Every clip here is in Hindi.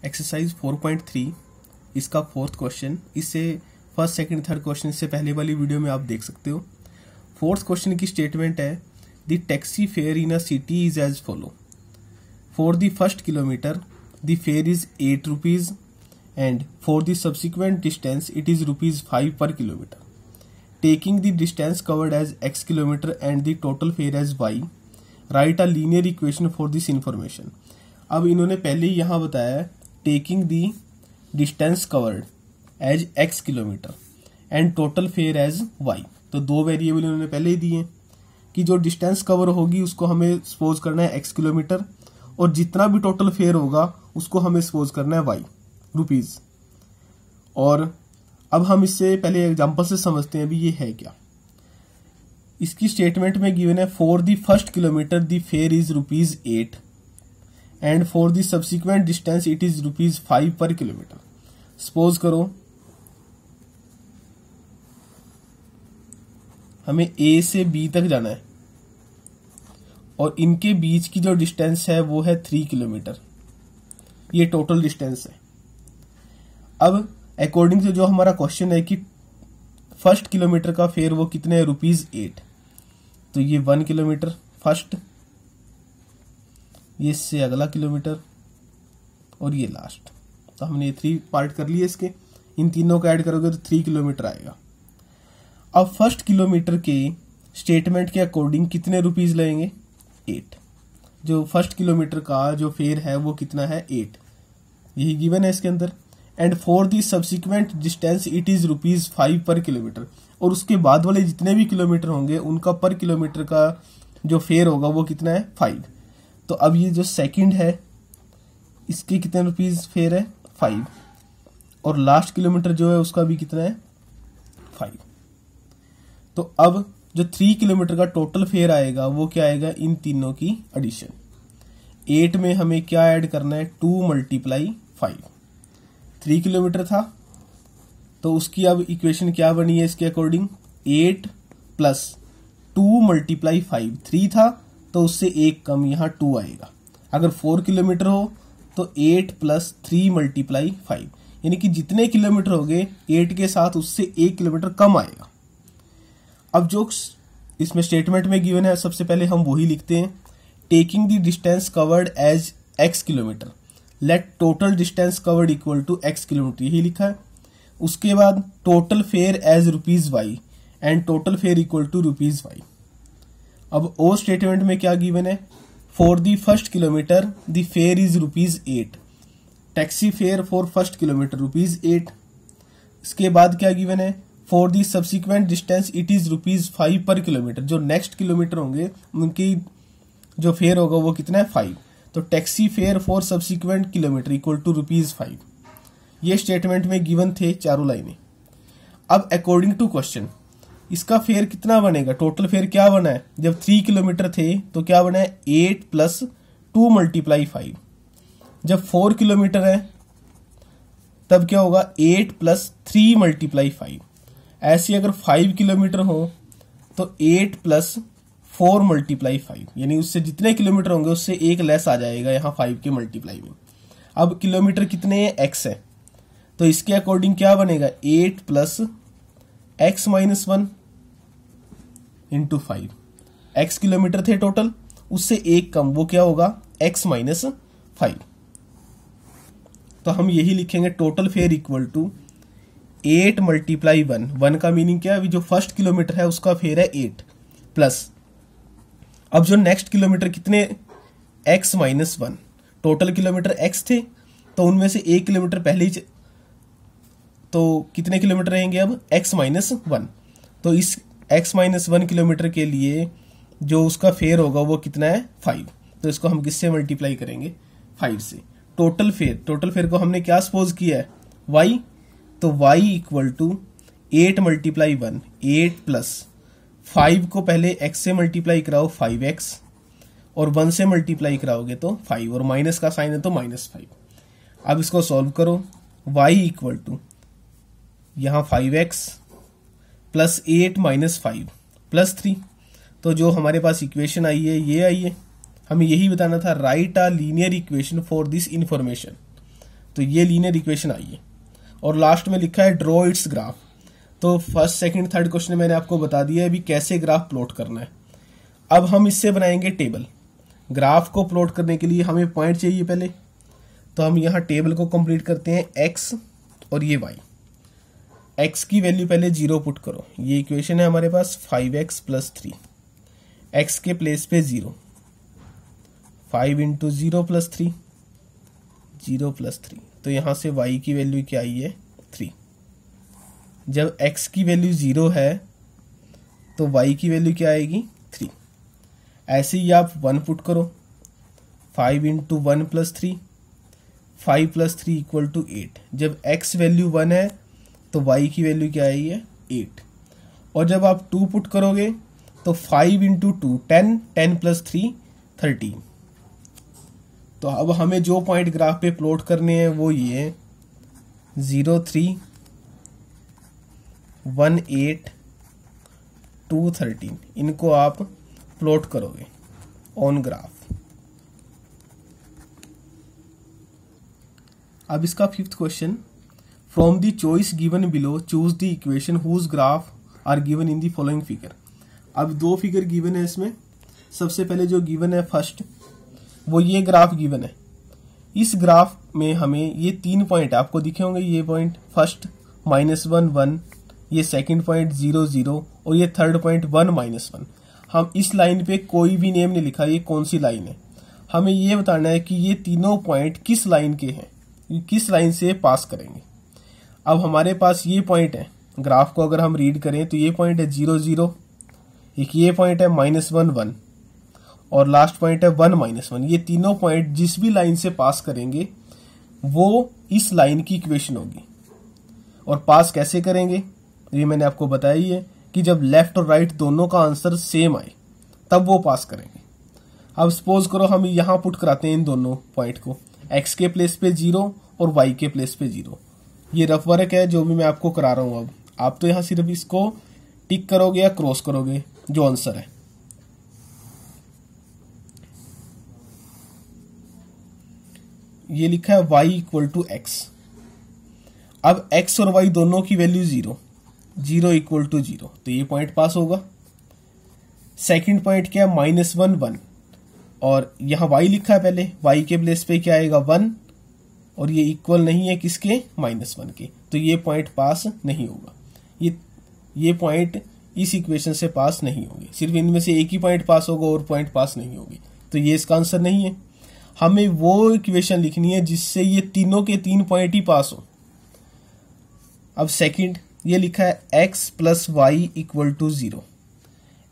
एक्सरसाइज 4.3 इसका फोर्थ क्वेश्चन, इससे फर्स्ट सेकंड थर्ड क्वेश्चन से पहले वाली वीडियो में आप देख सकते हो। फोर्थ क्वेश्चन की स्टेटमेंट है the taxi fare in a city is as follow. For the first kilometre the fare is 8 rupees and for the subsequent distance it is ₹5 per kilometre. Taking the distance covered as x kilometre and the total fare as y, write a linear equation for this information. अब इन्होंने पहले ही यहां बताया taking the distance covered as x kilometre and total fare as y, तो दो वेरिएबल इन्होंने पहले ही दिए कि जो डिस्टेंस कवर होगी उसको हमें सपोज करना है x किलोमीटर और जितना भी टोटल फेयर होगा उसको हमें सपोज करना है y रुपीज। और अब हम इससे पहले एग्जांपल से समझते हैं अभी ये है क्या। इसकी स्टेटमेंट में गिवन है for the first kilometre the fare is ₹8 and for the subsequent distance it is ₹5 per kilometre. Suppose करो हमें A से B तक जाना है और इनके बीच की जो डिस्टेंस है वो है 3 किलोमीटर, ये टोटल डिस्टेंस है। अब अकॉर्डिंग टू जो हमारा क्वेश्चन है कि फर्स्ट किलोमीटर का फेयर वो कितने है ₹8, तो ये 1 किलोमीटर फर्स्ट, ये इससे अगला किलोमीटर और ये लास्ट। तो हमने ये 3 पार्ट कर लिए इसके, इन तीनों को ऐड करोगे तो 3 किलोमीटर आएगा। अब फर्स्ट किलोमीटर के स्टेटमेंट के अकॉर्डिंग कितने रुपीज लगेंगे 8। जो फर्स्ट किलोमीटर का जो फेयर है वो कितना है 8, यही गिवन है इसके अंदर। And for the subsequent distance it is ₹5 per kilometre, और उसके बाद वाले जितने भी किलोमीटर होंगे उनका पर किलोमीटर का जो फेयर होगा वो कितना है 5। तो अब ये जो सेकंड है इसके कितने रुपीज फेयर है 5, और लास्ट किलोमीटर जो है उसका भी कितना है 5। तो अब जो 3 किलोमीटर का टोटल फेयर आएगा वो क्या आएगा, इन तीनों की एडिशन। 8 में हमें क्या ऐड करना है 2 × 5। 3 किलोमीटर था तो उसकी अब इक्वेशन क्या बनी है इसके अकॉर्डिंग, 8 + 2 × 5। 3 था तो उससे एक कम, यहाँ 2 आएगा। अगर 4 किलोमीटर हो तो 8 + 3 × 5, यानी कि जितने किलोमीटर हो गए 8 के साथ उससे 1 किलोमीटर कम आएगा। अब जो इसमें स्टेटमेंट में गिवन है सबसे पहले हम वही लिखते हैं, taking the distance covered as x kilometre let total distance covered equal to x kilometre, यही लिखा है। उसके बाद total fare as ₹y and total fare equal to ₹y। अब ओ स्टेटमेंट में क्या गिवन है, for the first kilometre the fare is ₹8, taxi fare for first kilometre ₹8। इसके बाद क्या गिवन है, for the subsequent distance it is ₹5 per kilometre, जो नेक्स्ट किलोमीटर होंगे उनकी जो फेयर होगा वो कितना है 5। तो taxi fare for subsequent kilometre equal to ₹5। ये स्टेटमेंट में गिवन थे चारों लाइनें। अब अकॉर्डिंग टू क्वेश्चन इसका फेयर कितना बनेगा, टोटल फेयर क्या बना है, जब 3 किलोमीटर थे तो क्या बना है 8 + 2 × 5। जब 4 किलोमीटर है तब क्या होगा 8 + 3 × 5। ऐसे अगर 5 किलोमीटर हो तो 8 + 4 × 5, यानी उससे जितने किलोमीटर होंगे उससे एक लेस आ जाएगा यहाँ 5 के मल्टीप्लाई में। अब किलोमीटर कितने हैं x है, तो इसके अकॉर्डिंग क्या बनेगा 8 + x - 1 × 5। x किलोमीटर थे टोटल, उससे एक कम, वो क्या होगा x - 5। तो हम यही लिखेंगे टोटल फेयर इक्वल टू 8 × 1। 1 का मीनिंग क्या है, अभी जो फर्स्ट किलोमीटर है उसका फेयर है 8 प्लस, अब जो नेक्स्ट किलोमीटर कितने x - 1, टोटल किलोमीटर x थे तो उनमें से 1 किलोमीटर पहले ही, तो कितने किलोमीटर रहेंगे अब x - 1। तो इस x - 1 किलोमीटर के लिए जो उसका फेयर होगा वो कितना है 5। तो इसको हम किससे मल्टीप्लाई करेंगे 5 से। टोटल फेयर को हमने क्या सपोज किया है y, तो y इक्वल टू 8 × 1, 8 + 5 को पहले x से मल्टीप्लाई कराओ 5x, और 1 से मल्टीप्लाई कराओगे तो 5, और माइनस का साइन है तो -5। अब इसको सॉल्व करो, y इक्वल टू यहाँ 5x + 8 - 5 + 3, तो जो हमारे पास इक्वेशन आई है ये आई है। हमें यही बताना था, right a linear equation for this information. तो ये लीनियर इक्वेशन आई है। और लास्ट में लिखा है ड्रॉ इट्स ग्राफ। तो फर्स्ट सेकंड थर्ड क्वेश्चन मैंने आपको बता दिया है अभी कैसे ग्राफ प्लॉट करना है। अब हम इससे बनाएंगे टेबल। ग्राफ को प्लॉट करने के लिए हमें पॉइंट चाहिए पहले, तो हम यहाँ टेबल को कंप्लीट करते हैं x और ये y। x की वैल्यू पहले 0 पुट करो, ये इक्वेशन है हमारे पास 5x + 3। x के प्लेस पे 0, 5 × 0 + 3, 0 + 3। तो यहाँ से y की वैल्यू क्या आई है 3। जब x की वैल्यू 0 है तो y की वैल्यू क्या आएगी 3। ऐसे ही आप 1 पुट करो, 5 × 1 + 3, 5 + 3 = 8। जब x वैल्यू 1 है तो y की वैल्यू क्या आई है 8। और जब आप 2 पुट करोगे तो 5 × 2 10, 10 + 3 13। तो अब हमें जो पॉइंट ग्राफ पे प्लॉट करने हैं वो ये 0 3 1 8 2 13, इनको आप प्लॉट करोगे ऑन ग्राफ। अब इसका fifth question, from the choice given below choose the equation whose graph are given in the following figure. अब 2 फिगर गिवन है इसमें। सबसे पहले जो गिवन है फर्स्ट, वो ये ग्राफ गिवन है। इस ग्राफ में हमें ये 3 पॉइंट आपको दिखे होंगे। ये पॉइंट फर्स्ट -1 1, ये सेकंड पॉइंट 0 0 और ये थर्ड पॉइंट 1 -1। हम इस लाइन पे कोई भी नेम नहीं लिखा, ये कौन सी लाइन है। हमें ये बताना है कि ये तीनों पॉइंट किस लाइन के हैं, किस लाइन से पास करेंगे। अब हमारे पास ये पॉइंट है, ग्राफ को अगर हम रीड करें तो ये पॉइंट है 0 0, एक ये पॉइंट है -1 1 और लास्ट पॉइंट है 1 -1। ये तीनों पॉइंट जिस भी लाइन से पास करेंगे वो इस लाइन की इक्वेशन होगी। और पास कैसे करेंगे ये मैंने आपको बताया ही है कि जब लेफ्ट और राइट दोनों का आंसर सेम आए तब वो पास करेंगे। अब सपोज करो हम यहां पुट कराते हैं इन दोनों पॉइंट को, x के प्लेस पे 0 और y के प्लेस पे 0। ये रफ वर्क है जो भी मैं आपको करा रहा हूं। अब आप तो यहां सिर्फ इसको टिक करोगे या क्रॉस करोगे जो आंसर है। ये लिखा है y = x। अब x और y दोनों की वैल्यू 0 0 = 0, तो ये पॉइंट पास होगा। सेकंड पॉइंट क्या है -1 1 और यहां y लिखा है पहले, y के प्लेस पे क्या आएगा 1 और ये इक्वल नहीं है किसके -1 के, तो ये पॉइंट पास नहीं होगा। ये पॉइंट इस इक्वेशन से पास नहीं होगी, सिर्फ इनमें से एक ही पॉइंट पास होगा और पॉइंट पास नहीं होगी, तो ये इसका आंसर नहीं है। हमें वो इक्वेशन लिखनी है जिससे ये तीनों के 3 पॉइंट ही पास हो। अब सेकंड ये लिखा है x + y = 0।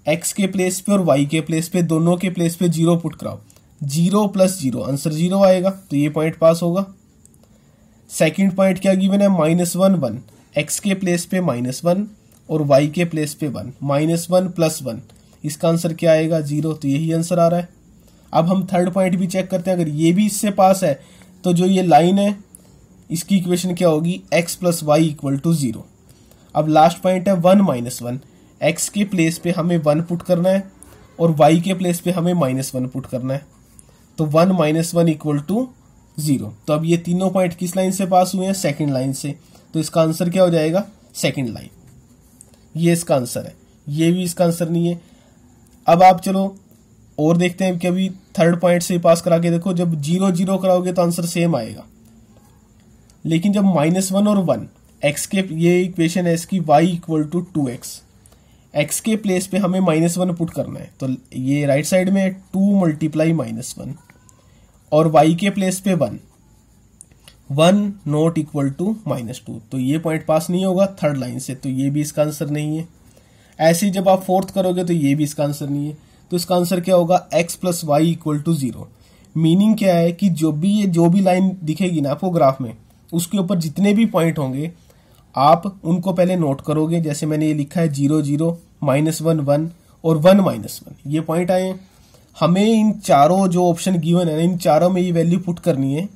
x के प्लेस पे और y के प्लेस पे, दोनों के प्लेस पे 0 पुट कराओ, 0 + 0 आंसर 0 आएगा, तो ये पॉइंट पास होगा। सेकंड पॉइंट क्या गिवन है -1 1, x के प्लेस पे -1 और y के प्लेस पे 1, -1 + 1, इसका आंसर क्या आएगा 0, तो यही आंसर आ रहा है। अब हम थर्ड पॉइंट भी चेक करते हैं, अगर ये भी इससे पास है तो जो ये लाइन है इसकी इक्वेशन क्या होगी x + y = 0। अब लास्ट पॉइंट है 1 -1, x के प्लेस पे हमें 1 पुट करना है और y के प्लेस पे हमें -1 पुट करना है, तो 1 -1 = 0। तो अब ये तीनों पॉइंट किस लाइन से पास हुए हैं, सेकंड लाइन से, तो इसका आंसर क्या हो जाएगा सेकंड लाइन। ये इसका आंसर है, ये भी इसका आंसर नहीं है। अब आप चलो और देखते हैं कि अभी थर्ड पॉइंट से पास करा के देखो, जब 0 0 कराओगे तो आंसर सेम आएगा, लेकिन जब -1 और 1 x के, ये इक्वेशन है इसकी y = 2x, x के प्लेस पे हमें -1 पुट करना है, तो ये राइट साइड में 2 × -1 और y के प्लेस पे 1 not equal to -2, तो ये पॉइंट पास नहीं होगा थर्ड लाइन से, तो ये भी इसका आंसर नहीं है। ऐसे ही जब आप फोर्थ करोगे तो ये भी इसका आंसर नहीं है, तो इसका आंसर क्या होगा x + y = 0। मीनिंग क्या है कि जो भी लाइन दिखेगी ना आपको ग्राफ में, उसके ऊपर जितने भी पॉइंट होंगे आप उनको पहले नोट करोगे। जैसे मैंने ये लिखा है 0 0, -1 1 और 1 -1, ये पॉइंट आए हैं। हमें इन चारों जो ऑप्शन गिवन है इन चारों में ये वैल्यू पुट करनी है,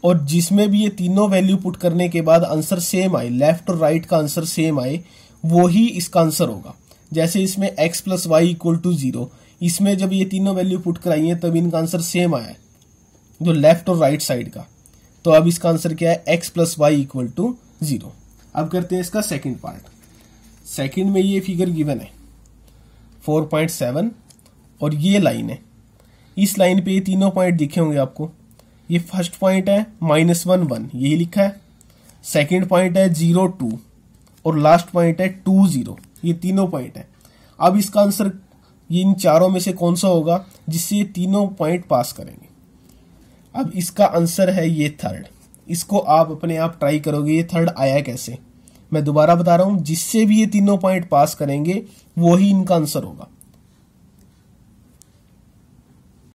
और जिसमें भी ये तीनों वैल्यू पुट करने के बाद आंसर सेम आए, लेफ्ट और राइट का आंसर सेम आए, वो ही इसका आंसर होगा। जैसे इसमें x + y = 0, इसमें जब ये तीनों वैल्यू पुट कराई है तब इनका आंसर सेम आया है, जो लेफ्ट और राइट साइड का, तो अब इसका आंसर क्या है, x plus y equal to 0। अब करते हैं इसका सेकंड पार्ट। सेकंड में ये फिगर गिवन है 4.7 और ये लाइन है। इस लाइन पे ये तीनों पॉइंट दिखे होंगे आपको। ये फर्स्ट पॉइंट है -1 1, यही लिखा है। सेकंड पॉइंट है 0 2 और लास्ट पॉइंट है 2 0। ये तीनों पॉइंट है। अब इसका आंसर ये इन चारों में से कौन सा होगा जिससे ये तीनों पॉइंट पास करेंगे। अब इसका आंसर है ये थर्ड। इसको आप अपने आप ट्राई करोगे, ये थर्ड आया कैसे। मैं दोबारा बता रहा हूं, जिससे भी ये तीनों पॉइंट पास करेंगे वो ही इनका आंसर होगा।